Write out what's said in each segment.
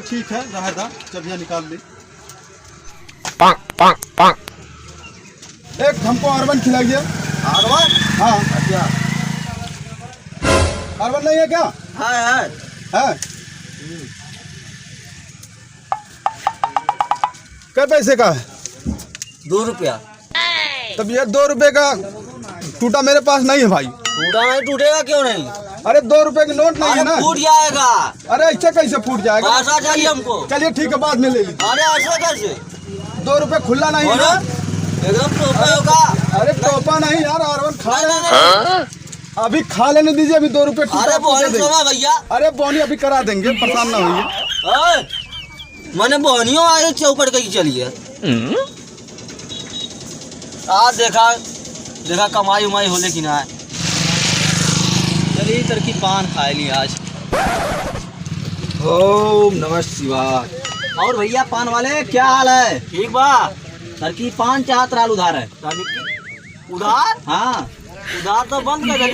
ठीक है, रहा था चबिया निकाल ली। एक हमको अरबन खिलाइए। अरबन? हाँ। अच्छा, अरबन नहीं है क्या? है। क्या पैसे का है? 2 रुपया। तब ये 2 रुपए का टूटा मेरे पास नहीं है भाई। टूटा नहीं, टूटेगा क्यों नहीं? अरे 2 रुपए की नोट नहीं है ना। फूट जाएगा। अरे ऐसे कैसे फूट जाएगा? पैसा चाहिए हमको। चलिए ठीक है, बाद में ले लीजिए। अरे ऐसे कैसे? 2 रुपए खुला नहीं है ना। एकदम टोपा होगा। अरे टोपा नहीं यार, अरबन खा रहे। अभी खा लेने दीजिए, अभी 2 रुपए अरे बोनी भैया। अरे बोनी अभी करा देंगे, परेशान ना होइए। मैंने बोनियों आए चौपट कहीं चली है। आज देखा कमाई उमाई होले कि ना। चलिए तरकी पान खाए ली आज। ओम नमः शिवाय। और भैया पान वाले क्या हाल है? ठीक बा। तरकी पान चाहत रहा उधार है। उधार? हाँ, उधार तो बंद कर दे।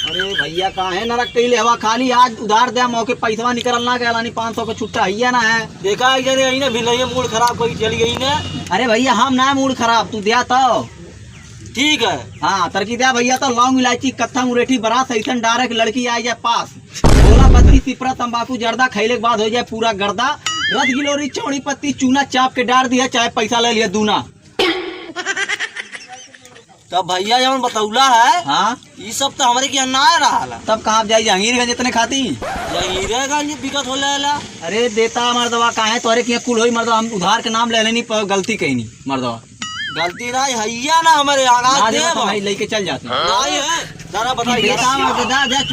अरे भैया कहाँ है नरक कैले हवा खाली। आज उधार दे मौके पैसा निकलना कहलानी 500 का छुट्टा है ना है। देखा है भी नहीं, मूड खराब कोई चली गई ने। अरे भैया हम ना मूड खराब, तू दिया तो ठीक है। हाँ तरकी दिया भैया तो लौंग इलायची कत्था मुरेठी बरा सैसन डायरेक्ट लड़की आ जाए पास। बोला पत्ती सिपरा तंबाकू जर्दा खैले के बाद हो जाए पूरा गर्दा। रस गिलोरी चौड़ी पत्ती चूना चाप के डाल दिया, चाहे पैसा ले लिया दूना। तब भैया जब बतौला है। हाँ, ये सब तो हमारे क्या ना रहा। तब कहाँ जाए जहांगीरगंज इतने खाती? जहांगीरगंज दिक्कत हो लेला। अरे देता मर्दवा कहाँ है तोरे की कुल हो मर्दवा। हम उधार के नाम ले लेनी गलती कहीं नहीं मर्दवा। गलती ना हैया ना हमारे भाई लेके चल जाते हैं।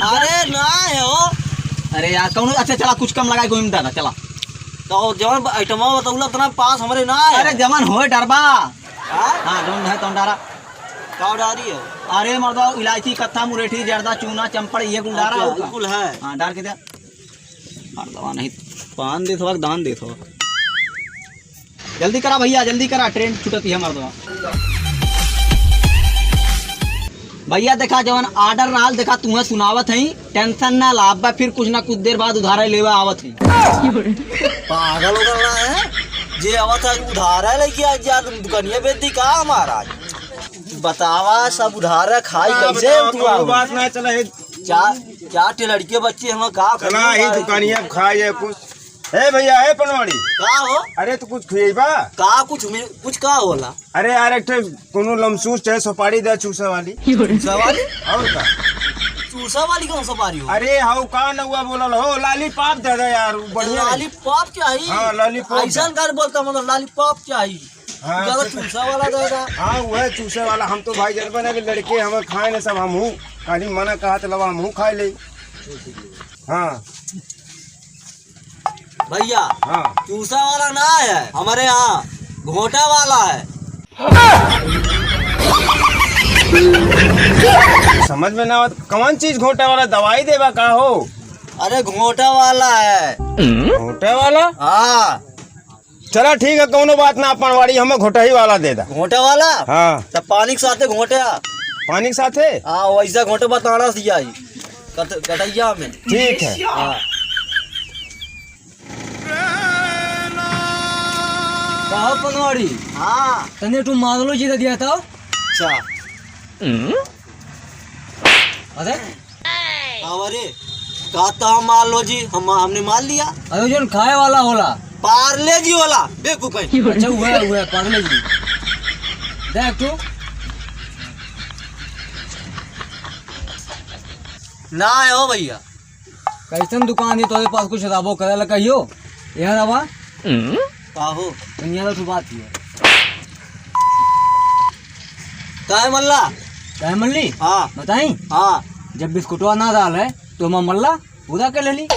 अरे ना है हो। अरे यार कौन? अच्छा चला कुछ कम लगा घूम दादा चला। तो जवन आइटम बतौला उतना पास हमारे ना है। अरे जवन हो डरबा। हाँ ढूंढ है तुम डारा का डारी है। अरे मर्दवा इलायची कत्था मुरेठी जर्दा चूना चंपड़ ये कुल डारा बिल्कुल है। हाँ डाल के दे मर्दवा। नहीं पान दे थोड़ा दान दे थोड़ा। जल्दी करा भैया जल्दी करा, ट्रेन छुटती है मर्दवा। भैया देखा जवन आर्डर रहा देखा तुम्हें सुनावत है। टेंशन ना लाभ फिर कुछ ना कुछ देर बाद उधार लेवा आवत है। पागल हो गया है जे आवत है उधार लेके दुकानिया बेचती का हमारा। बतावा सब उधार खाई कैसे तू? बात ना चला चार लड़के बच्चे हम का चला ही दुकानिया खाए जाए कुछ। ए भैया है पनवाड़ी का हो? अरे तो कुछ खुएबा का कुछ का होला? अरे यार एक कोनो लमसूस चाहे सुपारी दे चूसा वाली। चूसा वाली? और का चूसा वाली कौन सुपारी हो? अरे हाउ का न हुआ बोलल हो लॉलीपॉप दे दे यार बढ़िया। लॉलीपॉप चाहिए? हाँ लॉलीपॉप ऐसा कर बोलता मतलब लॉलीपॉप चाहिए। हाँ ज्यादा चूसा वाला देगा। हाँ वह चूसे वाला। हम तो भाई जनबन है लड़के हम खाए न सब हम खाली मना कहा तो लवा हम खाए ले। हाँ भैया हाँ चूसा वाला ना है हमारे यहाँ, घोटा वाला है। समझ में ना आवत कौन चीज घोटा वाला? दवाई देवा का हो? अरे घोटा वाला है। घोटे वाला? हाँ चला ठीक है कोनो बात ना। पनवाड़ी हमें घोटा ही वाला दे दा। घोटा वाला? हाँ तब पानी के साथे घोटे। पानी के साथे? हाँ वैसा घोटे बताना दिया कटैया में। ठीक है। हाँ कहो पनवाड़ी। हाँ तने तू मांगलो जी दिया था। अच्छा अरे अरे का तो मान लो जी हमने मान लिया। अरे जो खाए वाला होला पार्ले जी वाला बेवकूफ है। अच्छा हुआ पागल जी देख तू ना है हो भैया। कैसन दुकान है तोरे पास कुछ रबो करे ला कहियो यह रवा काहो दुनिया तो बात ही है काय मल्ला क्या मल्ली हाँ बताई हाँ जब बिस्कुटवा ना डाल है तो मैं मल्ला पूरा कर लेली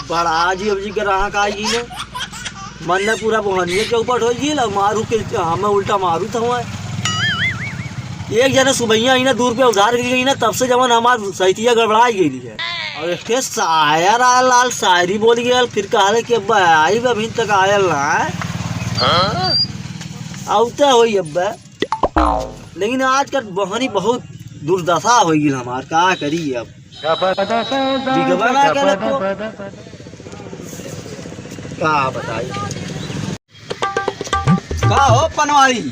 बड़ा अजीब जी के रहा का जी ने मन ने पूरा बहनिए चौपट हो जी लग मारू के हमें उल्टा मारू था वहाँ एक जने सुबैया ही ना दूर पे उधार गई ना तब से जवन हमार सहितिया गड़बड़ा गई है और इसके शायर आयल लाल शायरी बोल गया फिर कहा कि अब्बा आई अभी तक आयल ना आवते हो अब्बा लेकिन आज कल बहनी बहुत दुर्दशा हो गई हमार का करी अब बिगवा ना करे तो का बताई का हो पनवारी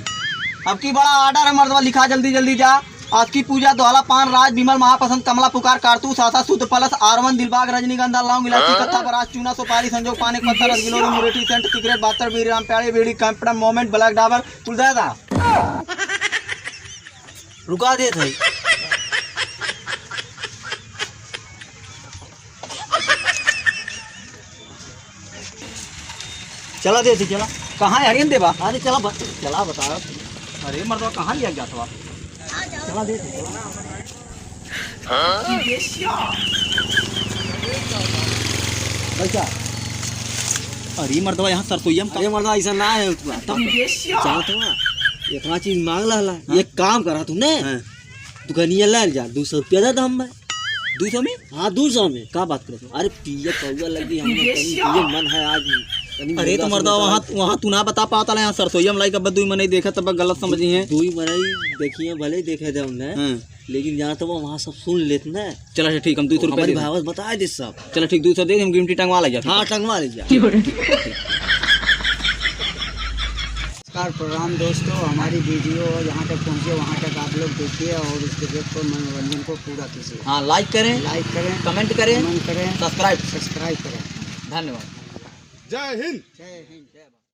अब की बड़ा ऑर्डर है मर्दवा लिखा जल्दी जल्दी जा आज की पूजा दोहला पान राज विमल महापसंद कमला पुकार कारतूस आशा शुद्ध पलस आरवन दिलबाग रजनीगंधा लौंग इलायची कत्था बरास चूना सुपारी संजोग पाने पत्थर रसगिलोरी मुरेठी सेंट सिगरेट बातर बीरी राम प्यारे बीड़ी कैंपटन मोमेंट ब्लैक डाबर तुलदादा रुका दे थे चला दे थी चला कहाँ है हरियन देवा अरे चला चला बता अरे मर्दवा कहाँ लिया गया था चला दे अच्छा अरे मर्दवा यहाँ सरसोईया में अरे मर्दवा ऐसा ना है चला तो इतना चीज मांग ला एक काम करा तूने दुकानिया ले जा 200 रुपया दे हम 200 में हाँ 200 में क्या बात कर अरे पिया कौआ लगी हमने मन है आज अरे तो मर्दा वहाँ तू ना बता पाता यहाँ सरसोईया मलाई कब दुई मने देखा तब गलत समझी है दुई मनाई देखिए भले देखे थे हमने लेकिन जहाँ तो वहाँ सब सुन लेते ना चलो ठीक हम 200 रुपये भावत बता दे सब चलो ठीक 200 दे हम गिमटी टंगवा ले जाए हाँ टंगवा ले जाए नमस्कार प्रणाम दोस्तों हमारी वीडियो यहाँ तक पहुँचे वहाँ तक आप लोग देखिए और इसके देखो मनोरंजन को पूरा कीजिए हाँ लाइक करें कमेंट करें सब्सक्राइब करें धन्यवाद जय हिंद जय हिंद जय भारत।